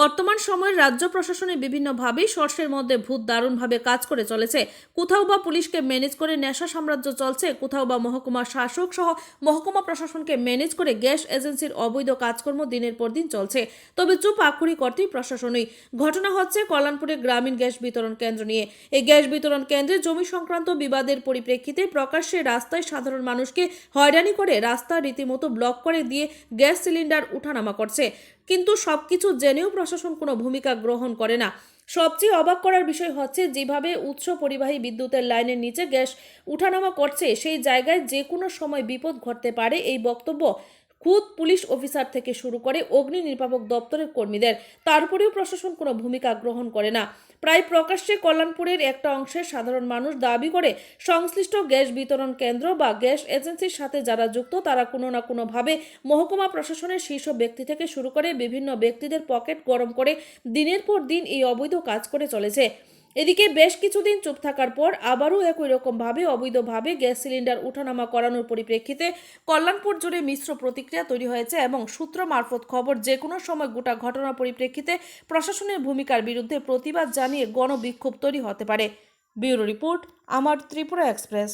বর্তমান সময়ের রাজ্য প্রশাসনে বিভিন্নভাবেই শস্যের মধ্যে ভূত দারুণভাবে কাজ করে চলেছে। কোথাও বা পুলিশকে ম্যানেজ করে নেশা সাম্রাজ্য চলছে, কোথাও বা মহকুমা শাসক সহ মহকুমা প্রশাসনকে ম্যানেজ করে গ্যাস এজেন্সির অবৈধ কাজকর্ম দিনের পর দিন চলছে। তবে চুপ আক্ষরিক অর্থেই প্রশাসনই। ঘটনা হচ্ছে কল্যাণপুরে গ্রামীণ গ্যাস বিতরণ কেন্দ্র নিয়ে। এই গ্যাস বিতরণ কেন্দ্রে জমি সংক্রান্ত বিবাদের পরিপ্রেক্ষিতে প্রকাশ্যে রাস্তায় সাধারণ মানুষকে হয়রানি করে রাস্তা রীতিমতো ব্লক করে দিয়ে গ্যাস সিলিন্ডার উঠানামা করছে। কিন্তু সবকিছু জেনেও প্রশাসন কোনো ভূমিকা গ্রহণ করে না। সবচেয়ে অবাক করার বিষয় হচ্ছে যেভাবে উৎস পরিবাহী বিদ্যুতের লাইনের নিচে গ্যাস উঠানামা করছে, সেই জায়গায় যে কোনো সময় বিপদ ঘটতে পারে এই বক্তব্য খুদ পুলিশ অফিসার থেকে শুরু করে অগ্নি নির্বাপক দপ্তরের কর্মীদের। তারপরেও প্রশাসন কোনো ভূমিকা গ্রহণ করে না। প্রায় প্রকাশ্যে কল্যাণপুরের একটা অংশের সাধারণ মানুষ দাবি করে সংশ্লিষ্ট গ্যাস বিতরণ কেন্দ্র বা গ্যাস এজেন্সির সাথে যারা যুক্ত তারা কোনো না কোনোভাবে মহকুমা প্রশাসনের শীর্ষ ব্যক্তি থেকে শুরু করে বিভিন্ন ব্যক্তিদের পকেট গরম করে দিনের পর দিন এই অবৈধ কাজ করে চলেছে। এদিকে বেশ কিছুদিন চুপ থাকার পর আবারও একই রকমভাবে অবৈধভাবে গ্যাস সিলিন্ডার উঠানামা করানোর পরিপ্রেক্ষিতে কল্যাণপুর জুড়ে মিশ্র প্রতিক্রিয়া তৈরি হয়েছে এবং সূত্র মারফত খবর যে কোনো সময় গোটা ঘটনার পরিপ্রেক্ষিতে প্রশাসনের ভূমিকার বিরুদ্ধে প্রতিবাদ জানিয়ে গণবিক্ষোভ তৈরি হতে পারে। ব্যুরো রিপোর্ট, আমার ত্রিপুরা এক্সপ্রেস।